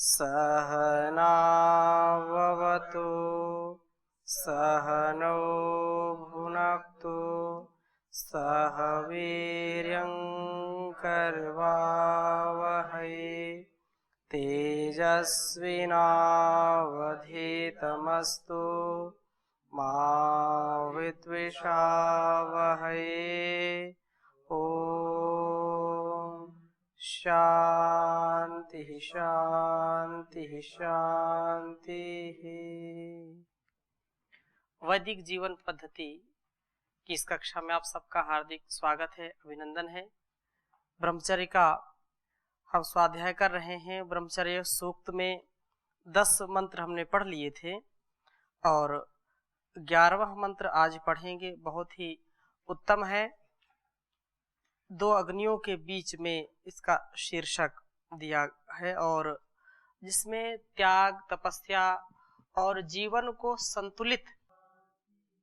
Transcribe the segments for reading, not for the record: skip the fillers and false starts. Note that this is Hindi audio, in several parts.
सहनाववतु सहनौ भुनक्तु सह वीर्यं कर्वावहै तेजस्विनावधीतमस्तु मा विद्विषावहै। ओम शांति शांति शांति। वैदिक जीवन पद्धति की इस कक्षा में आप सबका हार्दिक स्वागत है, अभिनंदन है। ब्रह्मचर्य का हम स्वाध्याय कर रहे हैं। ब्रह्मचर्य सूक्त में 10 मंत्र हमने पढ़ लिए थे और 11वां मंत्र आज पढ़ेंगे। बहुत ही उत्तम है। 2 अग्नियों के बीच में इसका शीर्षक दिया है और जिसमें त्याग, तपस्या और जीवन को संतुलित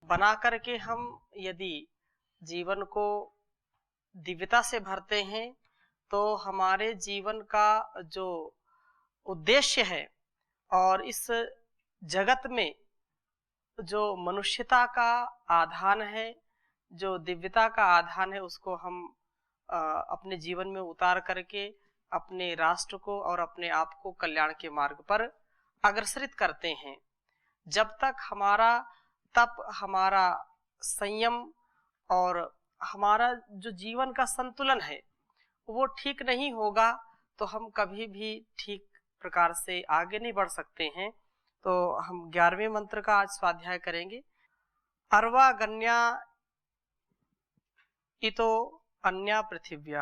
बना करके हम यदि जीवन को दिव्यता से भरते हैं तो हमारे जीवन का जो उद्देश्य है और इस जगत में जो मनुष्यता का आधान है, जो दिव्यता का आधान है, उसको हम अपने जीवन में उतार करके अपने राष्ट्र को और अपने आप को कल्याण के मार्ग पर अग्रसरित करते हैं। जब तक हमारा तप, हमारा संयम और हमारा जो जीवन का संतुलन है वो ठीक नहीं होगा तो हम कभी भी ठीक प्रकार से आगे नहीं बढ़ सकते हैं। तो हम 11वें मंत्र का आज स्वाध्याय करेंगे। अर्वागन्या इतो अन्या पृथिव्या।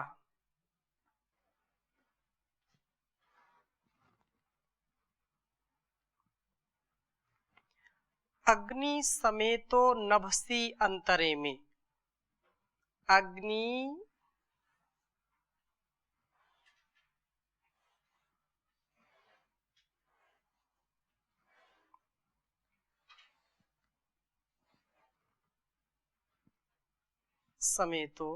अग्नि समेतो नभसी अंतरे में। अग्नि समेतो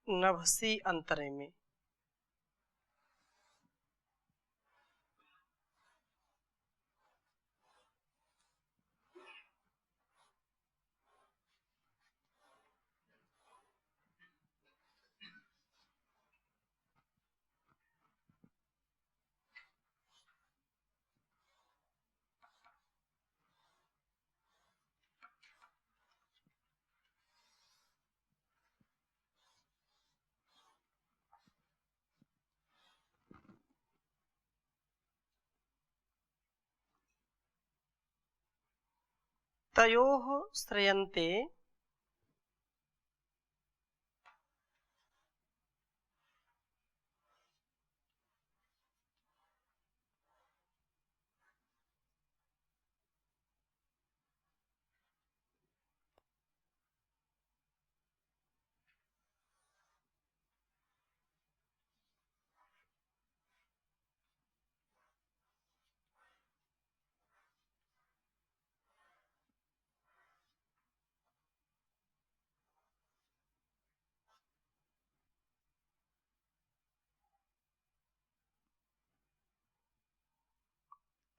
नभसी अंतरे में। तयोः श्रयन्ते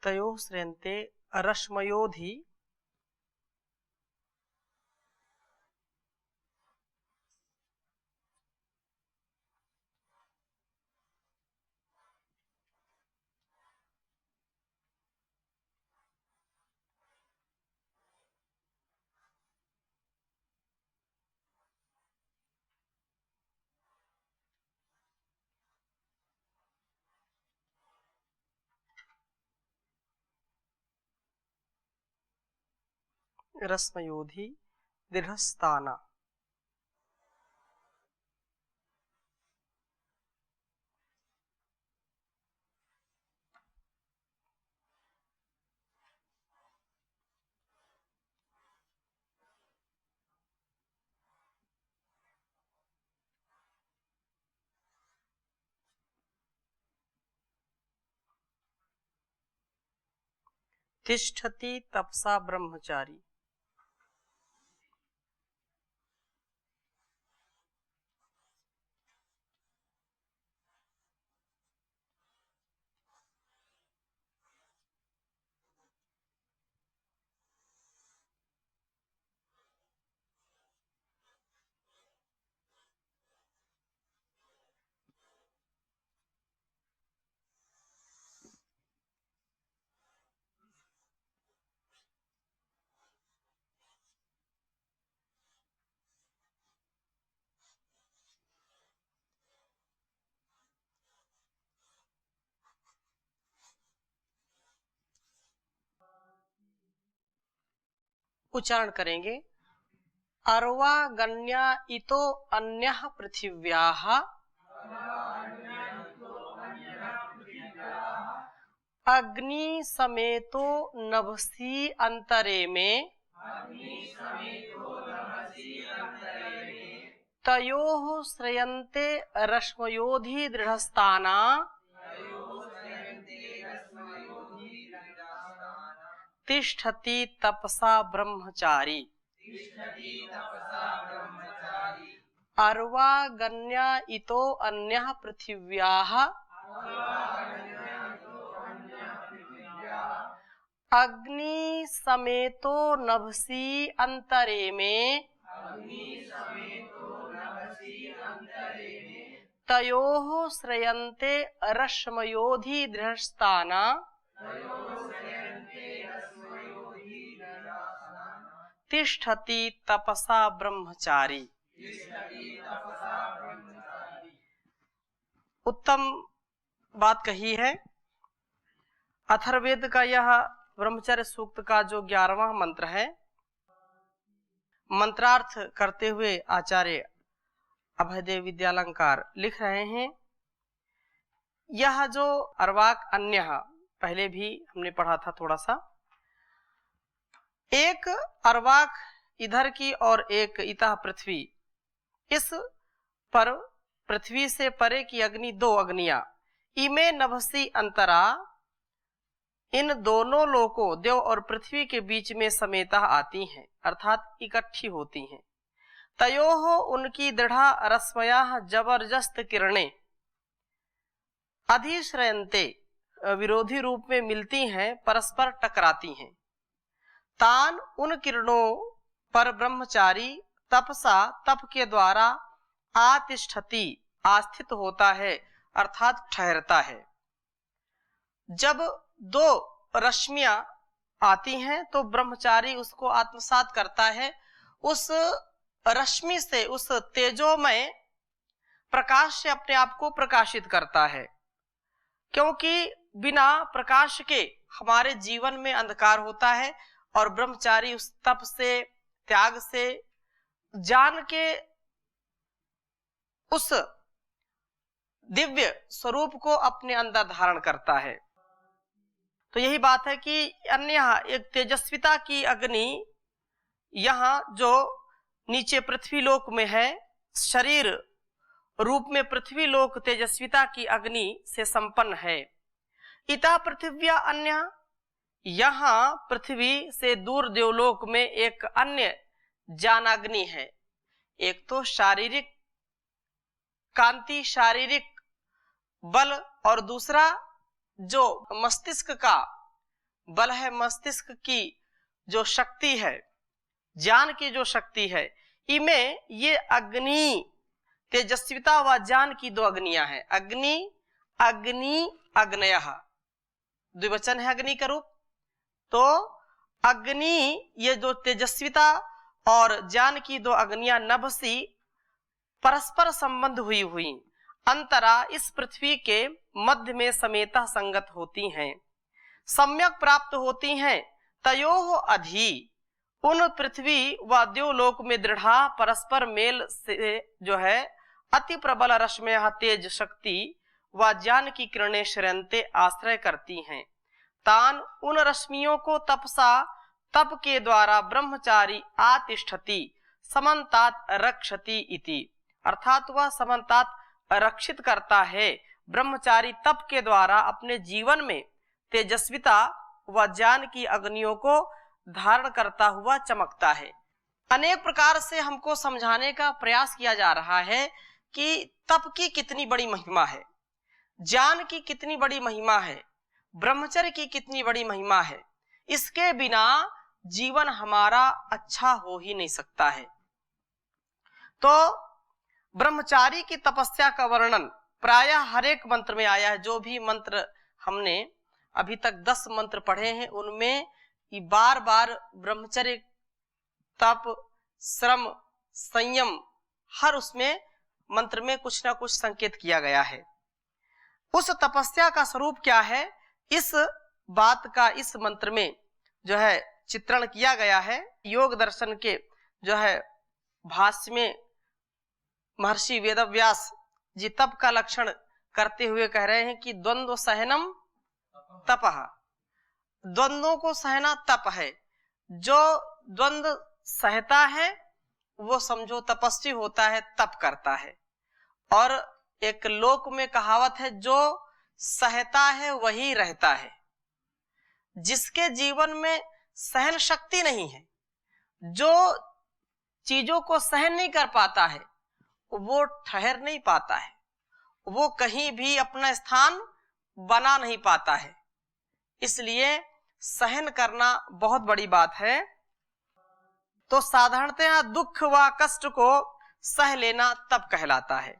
तयोः श्रयन्ते रश्मयोधि रश्मयोधि दृढ़स्ताना। तिष्ठति तपसा ब्रह्मचारी। उच्चारण करेंगे। अर्वा गण्या इतो अन्यः पृथिव्याः अग्नि समेतो नभसि अंतरे में तयोः श्रयन्ते रश्मयोधि दृढस्ताना तिष्ठति तपसा ब्रह्मचारी। अर्वा गण्या इतो अन्यः पृथिव्याः अग्नि समेतो नभसि अंतरे में तयोः श्रयन्ते रश्मयोधि दृढस्ताना तिष्ठति तपसा ब्रह्मचारी। उत्तम बात कही है। अथर्ववेद का यह ब्रह्मचर्य सूक्त का जो 11वां मंत्र है, मंत्रार्थ करते हुए आचार्य अभयदेव विद्यालंकार लिख रहे हैं। यह जो अर्वाक अन्य, पहले भी हमने पढ़ा था थोड़ा सा, एक अर्वाक इधर की और एक इतः पृथ्वी, इस पर पृथ्वी से परे की अग्नि, दो अग्नियां, इमे नभसी अंतरा, इन दोनों लोकों देव और पृथ्वी के बीच में समेता आती हैं, अर्थात इकट्ठी होती हैं। तयोः उनकी दृढ़ा रश्मया जबरदस्त किरणें अधिश्रयन्ते विरोधी रूप में मिलती हैं, परस्पर टकराती हैं। तान उन किरणों पर ब्रह्मचारी तपसा तप के द्वारा आतिष्ठति आस्थित होता है, अर्थात ठहरता है। जब दो रश्मियां आती हैं तो ब्रह्मचारी उसको आत्मसात करता है, उस रश्मि से, उस तेजोमय प्रकाश से अपने आप को प्रकाशित करता है। क्योंकि बिना प्रकाश के हमारे जीवन में अंधकार होता है, और ब्रह्मचारी उस तप से, त्याग से, जान के उस दिव्य स्वरूप को अपने अंदर धारण करता है। तो यही बात है कि अन्य एक तेजस्विता की अग्नि यहाँ जो नीचे पृथ्वी लोक में है, शरीर रूप में पृथ्वी लोक तेजस्विता की अग्नि से संपन्न है। इता पृथिव्या अन्य, यहाँ पृथ्वी से दूर देवलोक में एक अन्य ज्ञानाग्नि है। एक तो शारीरिक कांति, शारीरिक बल, और दूसरा जो मस्तिष्क का बल है, मस्तिष्क की जो शक्ति है, ज्ञान की जो शक्ति है, इमें ये अग्नि, तेजस्विता व ज्ञान की दो अग्नियां हैं। अग्नि, अग्नि, अग्नयः, द्विवचन है अग्नि का रूप। तो अग्नि, ये जो तेजस्विता और ज्ञान की दो अग्नियां नभसी परस्पर संबंध हुई अंतरा इस पृथ्वी के मध्य में समेता संगत होती हैं, सम्यक प्राप्त होती हैं। तयोः अधि, उन पृथ्वी व देवलोक में दृढ़ा परस्पर मेल से जो है अति प्रबल रश्मियां तेज शक्ति व ज्ञान की किरणें श्रयन्ते आश्रय करती हैं। तान उन रश्मियों को तपसा तप के द्वारा ब्रह्मचारी आतिष्ठति समन्तात रक्षति इति, अर्थात वह समन्तात रक्षित करता है। ब्रह्मचारी तप के द्वारा अपने जीवन में तेजस्विता व ज्ञान की अग्नियों को धारण करता हुआ चमकता है। अनेक प्रकार से हमको समझाने का प्रयास किया जा रहा है कि तप की कितनी बड़ी महिमा है, ज्ञान की कितनी बड़ी महिमा है, ब्रह्मचर्य की कितनी बड़ी महिमा है। इसके बिना जीवन हमारा अच्छा हो ही नहीं सकता है। तो ब्रह्मचारी की तपस्या का वर्णन प्रायः हर एक मंत्र में आया है। जो भी मंत्र हमने अभी तक 10 मंत्र पढ़े हैं उनमें बार बार ब्रह्मचर्य, तप, श्रम, संयम, हर उसमें मंत्र में कुछ ना कुछ संकेत किया गया है। उस तपस्या का स्वरूप क्या है, इस बात का इस मंत्र में जो है चित्रण किया गया है। योग दर्शन के जो है भाष्य में महर्षि वेदव्यास जी तप का लक्षण करते हुए कह रहे हैं कि द्वंद्व सहनम तपः, द्वंद्वों को सहना तप है। जो द्वंद्व सहता है वो समझो तपस्वी होता है, तप करता है। और एक लोक में कहावत है, जो सहता है वही रहता है। जिसके जीवन में सहन शक्ति नहीं है, जो चीजों को सहन नहीं कर पाता है, वो ठहर नहीं पाता है, वो कहीं भी अपना स्थान बना नहीं पाता है। इसलिए सहन करना बहुत बड़ी बात है। तो साधारणतः दुख व कष्ट को सह लेना तप कहलाता है।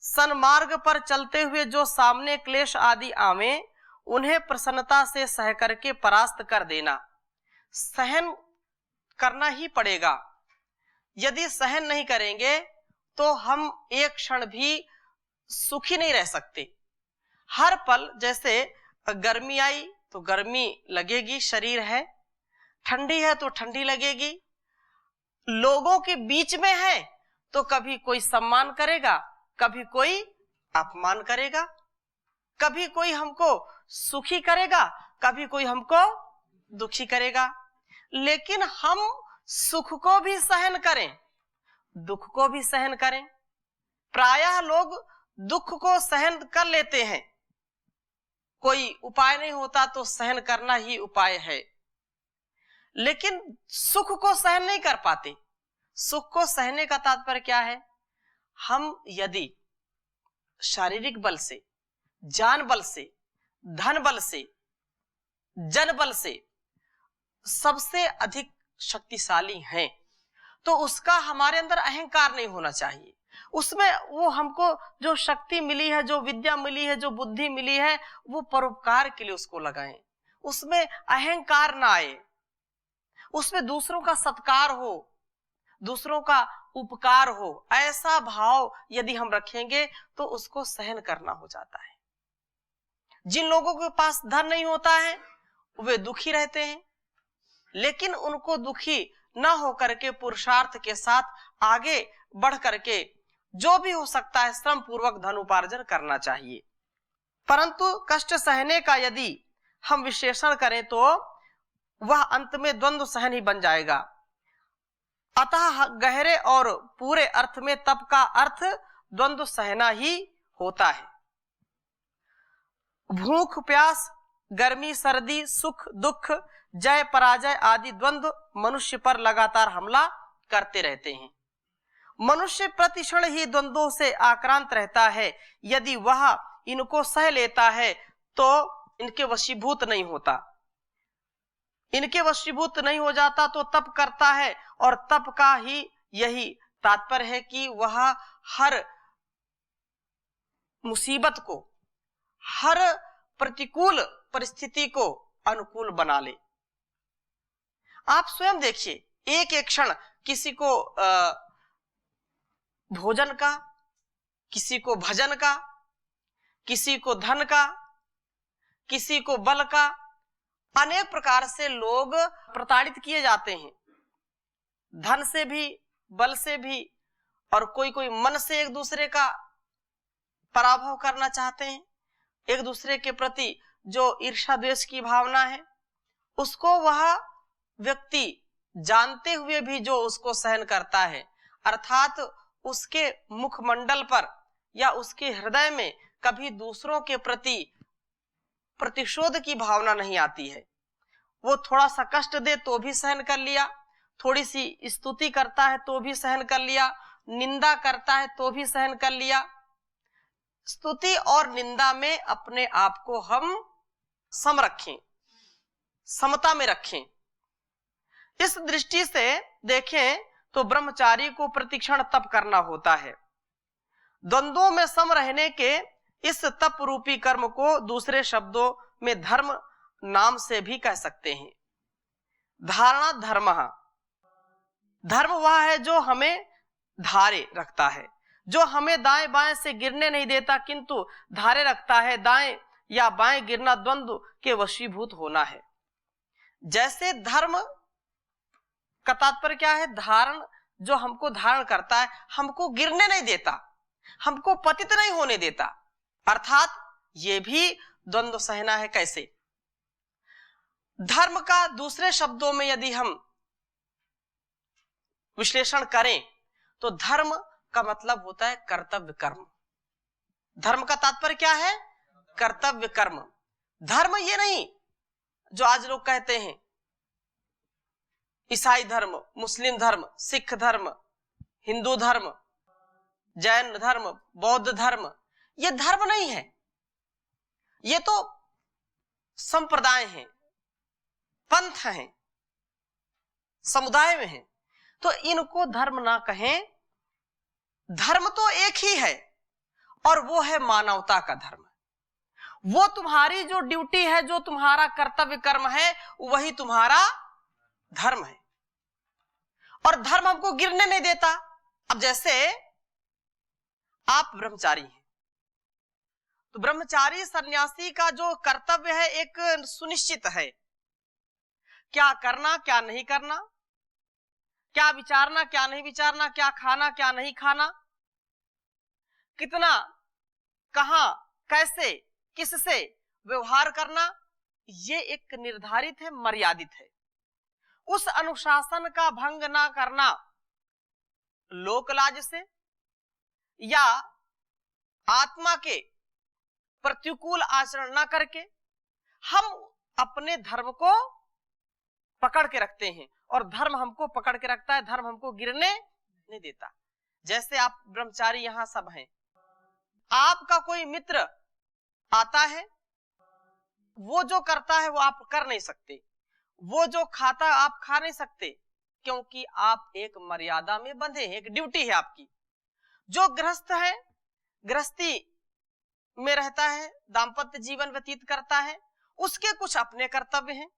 सन्मार्ग पर चलते हुए जो सामने क्लेश आदि आवे उन्हें प्रसन्नता से सह करके परास्त कर देना। सहन करना ही पड़ेगा। यदि सहन नहीं करेंगे तो हम एक क्षण भी सुखी नहीं रह सकते। हर पल, जैसे गर्मी आई तो गर्मी लगेगी, शरीर है, ठंडी है तो ठंडी लगेगी, लोगों के बीच में है तो कभी कोई सम्मान करेगा, कभी कोई अपमान करेगा, कभी कोई हमको सुखी करेगा, कभी कोई हमको दुखी करेगा। लेकिन हम सुख को भी सहन करें, दुख को भी सहन करें। प्रायः लोग दुख को सहन कर लेते हैं, कोई उपाय नहीं होता तो सहन करना ही उपाय है, लेकिन सुख को सहन नहीं कर पाते। सुख को सहने का तात्पर्य क्या है? हम यदि शारीरिक बल से, जान बल से, धन बल से, जन बल से सबसे अधिक शक्तिशाली हैं, तो उसका हमारे अंदर अहंकार नहीं होना चाहिए। उसमें वो हमको जो शक्ति मिली है, जो विद्या मिली है, जो बुद्धि मिली है, वो परोपकार के लिए उसको लगाएं। उसमें अहंकार ना आए, उसमें दूसरों का सत्कार हो, दूसरों का उपकार हो। ऐसा भाव यदि हम रखेंगे तो उसको सहन करना हो जाता है। जिन लोगों के पास धन नहीं होता है वे दुखी रहते हैं, लेकिन उनको दुखी न होकर के पुरुषार्थ के साथ आगे बढ़ करके जो भी हो सकता है श्रम पूर्वक धन उपार्जन करना चाहिए। परंतु कष्ट सहने का यदि हम विश्लेषण करें तो वह अंत में द्वंद्व सहन ही बन जाएगा। अतः गहरे और पूरे अर्थ में तप का अर्थ द्वंद्व सहना ही होता है। भूख प्यास, गर्मी सर्दी, सुख दुख, जय पराजय आदि द्वंद्व मनुष्य पर लगातार हमला करते रहते हैं। मनुष्य प्रतिक्षण ही द्वंद्वों से आक्रांत रहता है। यदि वह इनको सह लेता है तो इनके वशीभूत नहीं होता, इनके वशीभूत नहीं हो जाता तो तप करता है। और तप का ही यही तात्पर्य है कि वह हर मुसीबत को, हर प्रतिकूल परिस्थिति को अनुकूल बना ले। आप स्वयं देखिए, एक एक क्षण किसी को भोजन का, किसी को भजन का, किसी को धन का, किसी को बल का, अनेक प्रकार से लोग प्रताड़ित किए जाते हैं, धन से भी, बल से भी, और कोई कोई मन से एक दूसरे का पराभव करना चाहते हैं। एक दूसरे के प्रति जो ईर्ष्या द्वेष की भावना है उसको वह व्यक्ति जानते हुए भी जो उसको सहन करता है, अर्थात उसके मुखमंडल पर या उसके हृदय में कभी दूसरों के प्रति प्रतिशोध की भावना नहीं आती है। वो थोड़ा सा कष्ट दे तो भी सहन कर लिया, थोड़ी सी स्तुति करता है तो भी सहन कर लिया, निंदा करता है तो भी सहन कर लिया। स्तुति और निंदा में अपने आप को हम सम रखें, समता में रखें। इस दृष्टि से देखें तो ब्रह्मचारी को प्रतिक्षण तप करना होता है। द्वंद्वों में सम रहने के इस तप रूपी कर्म को दूसरे शब्दों में धर्म नाम से भी कह सकते हैं। धारणा धर्म, धर्म वह है जो हमें धारे रखता है, जो हमें दाएं बाएं से गिरने नहीं देता किंतु धारे रखता है। दाएं या बाएं गिरना द्वंद्व के वशीभूत होना है। जैसे धर्म का तात्पर्य क्या है? धारण, जो हमको धारण करता है, हमको गिरने नहीं देता, हमको पतित नहीं होने देता। अर्थात ये भी द्वंद्व सहना है। कैसे? धर्म का दूसरे शब्दों में यदि हम विश्लेषण करें तो धर्म का मतलब होता है कर्तव्य कर्म। धर्म का तात्पर्य क्या है? कर्तव्य कर्म। धर्म ये नहीं जो आज लोग कहते हैं ईसाई धर्म, मुस्लिम धर्म, सिख धर्म, हिंदू धर्म, जैन धर्म, बौद्ध धर्म, ये धर्म नहीं है, ये तो संप्रदाय हैं, पंथ हैं, समुदाय में हैं। तो इनको धर्म ना कहें। धर्म तो एक ही है और वो है मानवता का धर्म। वो तुम्हारी जो ड्यूटी है, जो तुम्हारा कर्तव्य कर्म है, वही तुम्हारा धर्म है। और धर्म हमको गिरने नहीं देता। अब जैसे आप ब्रह्मचारी हैं तो ब्रह्मचारी सन्यासी का जो कर्तव्य है एक सुनिश्चित है। क्या करना, क्या नहीं करना, क्या विचारना, क्या नहीं विचारना, क्या खाना, क्या नहीं खाना, कितना, कहां, कैसे, किससे व्यवहार करना, ये एक निर्धारित है, मर्यादित है। उस अनुशासन का भंग ना करना लोकलाज से या आत्मा के प्रतिकूल आचरण ना करके हम अपने धर्म को पकड़ के रखते हैं और धर्म हमको पकड़ के रखता है, धर्म हमको गिरने नहीं देता। जैसे आप ब्रह्मचारी यहां सब हैं, आपका कोई मित्र आता है, वो जो करता है वो आप कर नहीं सकते, वो जो खाता आप खा नहीं सकते, क्योंकि आप एक मर्यादा में बंधे हैं, एक ड्यूटी है आपकी। जो गृहस्थ है, गृहस्थी में रहता है, दाम्पत्य जीवन व्यतीत करता है, उसके कुछ अपने कर्तव्य हैं।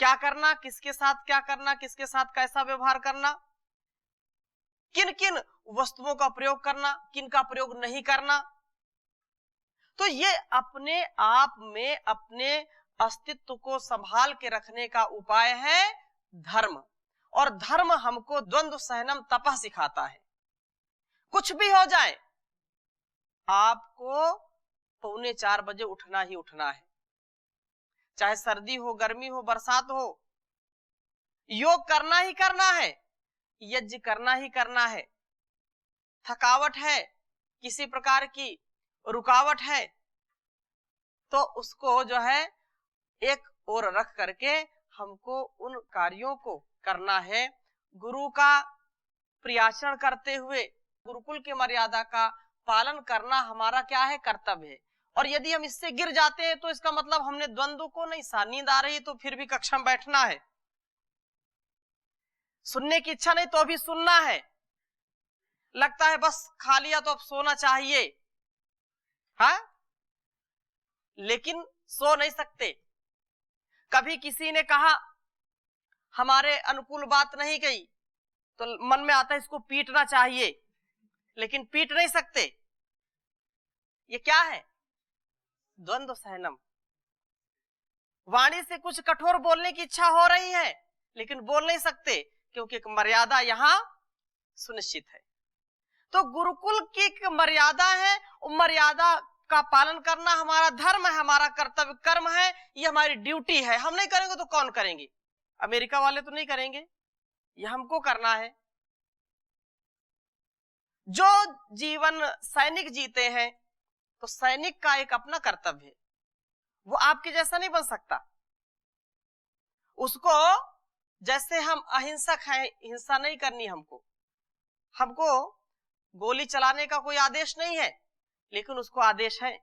क्या करना, किसके साथ क्या करना, किसके साथ कैसा व्यवहार करना, किन किन वस्तुओं का प्रयोग करना, किन का प्रयोग नहीं करना। तो ये अपने आप में अपने अस्तित्व को संभाल के रखने का उपाय है धर्म। और धर्म हमको द्वंद्व सहनम तपः सिखाता है। कुछ भी हो जाए आपको 3:45 बजे उठना ही उठना है, चाहे सर्दी हो, गर्मी हो, बरसात हो। योग करना ही करना है, यज्ञ करना ही करना है। थकावट है, किसी प्रकार की रुकावट है, तो उसको जो है एक ओर रख करके हमको उन कार्यों को करना है। गुरु का प्रियाचरण करते हुए गुरुकुल की मर्यादा का पालन करना हमारा क्या है? कर्तव्य है। और यदि हम इससे गिर जाते हैं तो इसका मतलब हमने द्वंद्व को नहीं सा। नींद आ रही तो फिर भी कक्षा में बैठना है, सुनने की इच्छा नहीं तो भी सुनना है, लगता है बस खा लिया तो अब सोना चाहिए, हाँ, लेकिन सो नहीं सकते। कभी किसी ने कहा हमारे अनुकूल बात नहीं कही तो मन में आता है इसको पीटना चाहिए, लेकिन पीट नहीं सकते। ये क्या है? द्वंद्व सहनम। वाणी से कुछ कठोर बोलने की इच्छा हो रही है लेकिन बोल नहीं सकते क्योंकि एक मर्यादा यहां सुनिश्चित है। तो गुरुकुल की एक मर्यादा है, मर्यादा का पालन करना हमारा धर्म है, हमारा कर्तव्य कर्म है, ये हमारी ड्यूटी है। हम नहीं करेंगे तो कौन करेंगे? अमेरिका वाले तो नहीं करेंगे, ये हमको करना है। जो जीवन सैनिक जीते हैं तो सैनिक का एक अपना कर्तव्य है, वो आपके जैसा नहीं बन सकता। उसको, जैसे हम अहिंसक हैं, हिंसा नहीं करनी हमको गोली चलाने का कोई आदेश नहीं है, लेकिन उसको आदेश है,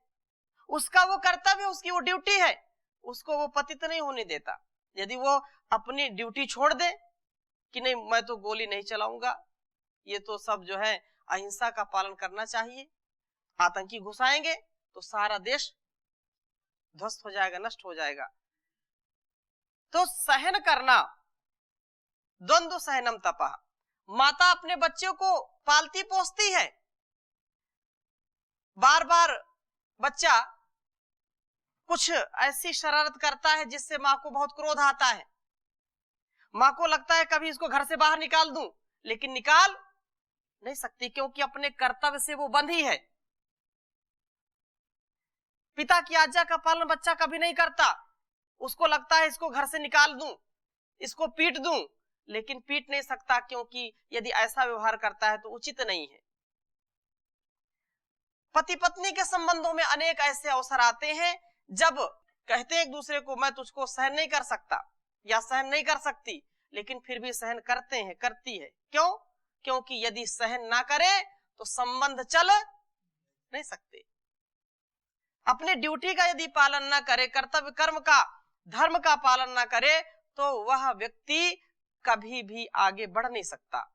उसका वो कर्तव्य, उसकी वो ड्यूटी है, उसको वो पतित नहीं होने देता। यदि वो अपनी ड्यूटी छोड़ दे कि नहीं मैं तो गोली नहीं चलाऊंगा, ये तो सब जो है अहिंसा का पालन करना चाहिए, आतंकी घुसाएंगे तो सारा देश ध्वस्त हो जाएगा, नष्ट हो जाएगा। तो सहन करना, द्वंद्व सहनम तपः। माता अपने बच्चों को पालती पोसती है, बार बार बच्चा कुछ ऐसी शरारत करता है जिससे माँ को बहुत क्रोध आता है, माँ को लगता है कभी इसको घर से बाहर निकाल दूं, लेकिन निकाल नहीं सकती क्योंकि अपने कर्तव्य से वो बंधी है। पिता की आज्ञा का पालन बच्चा कभी नहीं करता, उसको लगता है इसको घर से निकाल दूं, इसको पीट दूं, लेकिन पीट नहीं सकता क्योंकि यदि ऐसा व्यवहार करता है तो उचित नहीं है। पति पत्नी के संबंधों में अनेक ऐसे अवसर आते हैं जब कहते हैं एक दूसरे को मैं तुझको सहन नहीं कर सकता या सहन नहीं कर सकती, लेकिन फिर भी सहन करते हैं, करती है। क्यों? क्योंकि यदि सहन ना करे तो संबंध चल नहीं सकते। अपने ड्यूटी का यदि पालन ना करे, कर्तव्य कर्म का, धर्म का पालन ना करे, तो वह व्यक्ति कभी भी आगे बढ़ नहीं सकता।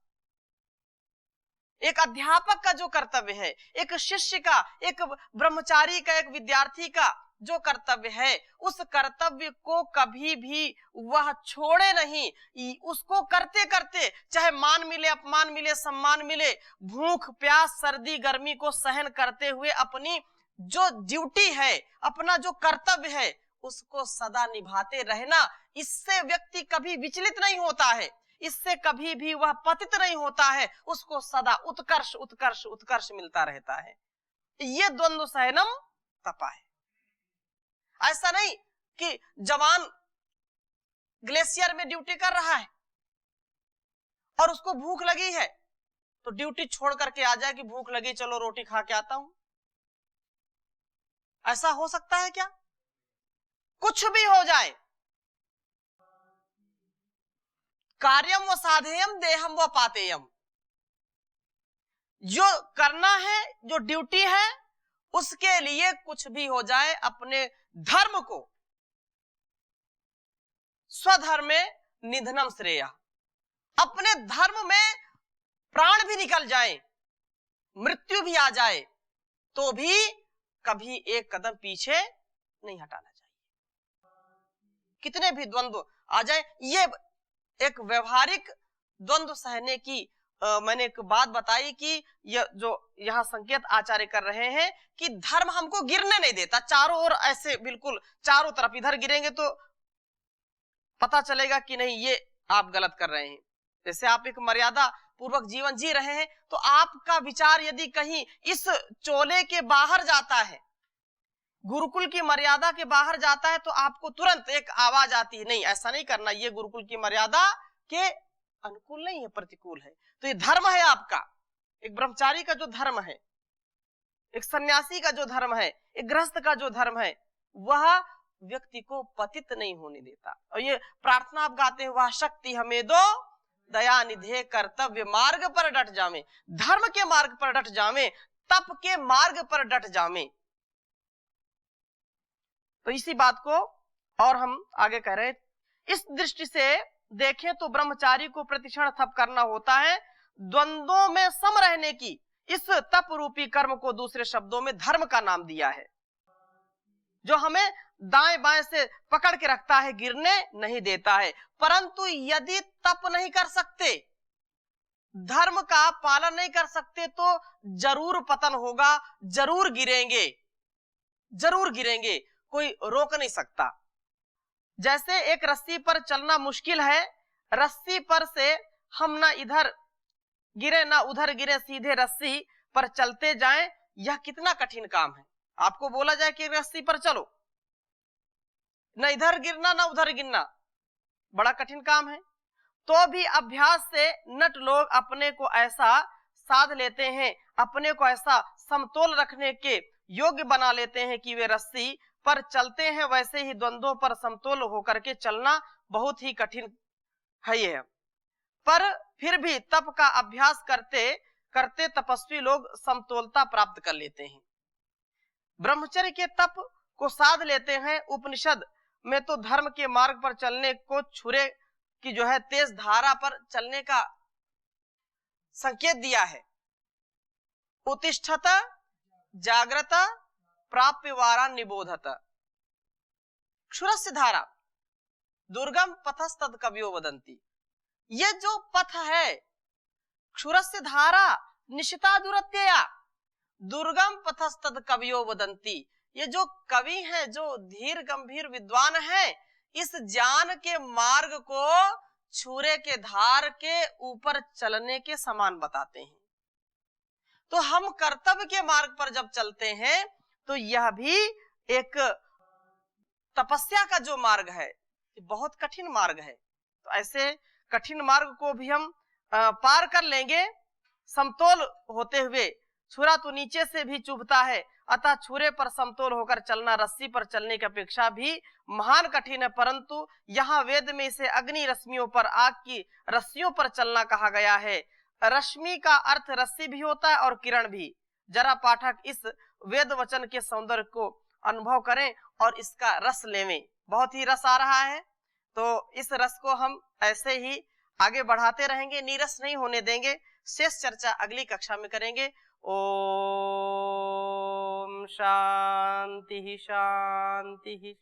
एक अध्यापक का जो कर्तव्य है, एक शिष्य का, एक ब्रह्मचारी का, एक विद्यार्थी का जो कर्तव्य है, उस कर्तव्य को कभी भी वह छोड़े नहीं। उसको करते करते चाहे मान मिले, अपमान मिले, सम्मान मिले, भूख प्यास सर्दी गर्मी को सहन करते हुए अपनी जो ड्यूटी है, अपना जो कर्तव्य है, उसको सदा निभाते रहना। इससे व्यक्ति कभी विचलित नहीं होता है, इससे कभी भी वह पतित नहीं होता है, उसको सदा उत्कर्ष उत्कर्ष उत्कर्ष मिलता रहता है। ये द्वंद्व सहनम तपः है। ऐसा नहीं कि जवान ग्लेशियर में ड्यूटी कर रहा है और उसको भूख लगी है तो ड्यूटी छोड़ करके आ जाए कि भूख लगी चलो रोटी खा के आता हूं। ऐसा हो सकता है क्या? कुछ भी हो जाए, कार्यम व साधेयम देहम व पातेयम, जो करना है, जो ड्यूटी है, उसके लिए कुछ भी हो जाए, अपने धर्म को, स्वधर्मे निधनम श्रेय, अपने धर्म में प्राण भी निकल जाए, मृत्यु भी आ जाए, तो भी कभी एक कदम पीछे नहीं हटाना चाहिए। कितने भी द्वंद्व आ जाए, ये एक व्यवहारिक द्वंद्व सहने की मैंने एक बात बताई कि यह जो यहाँ संकेत आचार्य कर रहे हैं कि धर्म हमको गिरने नहीं देता, चारों ओर ऐसे बिल्कुल चारों तरफ, इधर गिरेंगे तो पता चलेगा कि नहीं ये आप गलत कर रहे हैं। जैसे आप एक मर्यादा पूर्वक जीवन जी रहे हैं तो आपका विचार यदि कहीं इस चोले के बाहर जाता है, गुरुकुल की मर्यादा के बाहर जाता है, तो आपको तुरंत एक आवाज आती है नहीं ऐसा नहीं करना, ये गुरुकुल की मर्यादा के अनुकूल नहीं है, प्रतिकूल है। तो ये धर्म है आपका, एक ब्रह्मचारी का जो धर्म है, एक सन्यासी का जो धर्म है, एक गृहस्थ का जो धर्म है, वह व्यक्ति को पतित नहीं होने देता। और ये प्रार्थना आप गाते हैं, वह शक्ति हमें दो दया निधे कर्तव्य मार्ग पर डट जामे, धर्म के मार्ग पर डट जामे, तप के मार्ग पर डट जामे। तो इसी बात को और हम आगे कह रहे, इस दृष्टि से देखें तो ब्रह्मचारी को प्रतिक्षण तप करना होता है। द्वंद्वों में सम रहने की इस तप रूपी कर्म को दूसरे शब्दों में धर्म का नाम दिया है, जो हमें दाएं बाएं से पकड़ के रखता है, गिरने नहीं देता है। परंतु यदि तप नहीं कर सकते, धर्म का पालन नहीं कर सकते, तो जरूर पतन होगा, जरूर गिरेंगे, जरूर गिरेंगे, कोई रोक नहीं सकता। जैसे एक रस्सी पर चलना मुश्किल है, रस्सी पर से हम ना इधर गिरे ना उधर गिरे, सीधे रस्सी पर चलते जाएं, यह कितना कठिन काम है। आपको बोला जाए कि रस्सी पर चलो, न इधर गिरना ना उधर गिरना, बड़ा कठिन काम है। तो भी अभ्यास से नट लोग अपने को ऐसा साध लेते हैं, अपने को ऐसा समतोल रखने के योग्य बना लेते हैं कि वे रस्सी पर चलते हैं, वैसे ही द्वंद्वों पर समतोल होकर के चलना बहुत ही कठिन है ये। पर फिर भी तप का अभ्यास करते करते तपस्वी लोग समतोलता प्राप्त कर लेते हैं, ब्रह्मचर्य के तप को साध लेते हैं। उपनिषद में तो धर्म के मार्ग पर चलने को छुरे की जो है तेज धारा पर चलने का संकेत दिया है। उत्तिष्ठत जागृत प्राप्य वारा निबोधत, क्षुरस्य धारा दुर्गम पथस्तद कवियो वदंती। ये जो पथ है, क्षुरस्य धारा निशिता दुरत्यया दुर्गम पथस्तद कवियो वदंती, ये जो कवि हैं, जो धीर गंभीर विद्वान हैं, इस ज्ञान के मार्ग को छुरे के धार के ऊपर चलने के समान बताते हैं। तो हम कर्तव्य के मार्ग पर जब चलते हैं तो यह भी एक तपस्या का जो मार्ग है, बहुत कठिन मार्ग है। तो ऐसे कठिन मार्ग को भी हम पार कर लेंगे समतोल होते हुए। छुरा तो नीचे से भी चुभता है, अतः छुरे पर समतोल होकर चलना रस्सी पर चलने की अपेक्षा भी महान कठिन है। परंतु यहाँ वेद में इसे अग्नि रश्मियों पर, आग की रस्सियों पर चलना कहा गया है। रश्मि का अर्थ रस्सी भी होता है और किरण भी। जरा पाठक इस वेद वचन के सौंदर्य को अनुभव करें और इसका रस लेवें। बहुत ही रस आ रहा है, तो इस रस को हम ऐसे ही आगे बढ़ाते रहेंगे, नीरस नहीं होने देंगे। शेष चर्चा अगली कक्षा में करेंगे। ओम शांति शांति।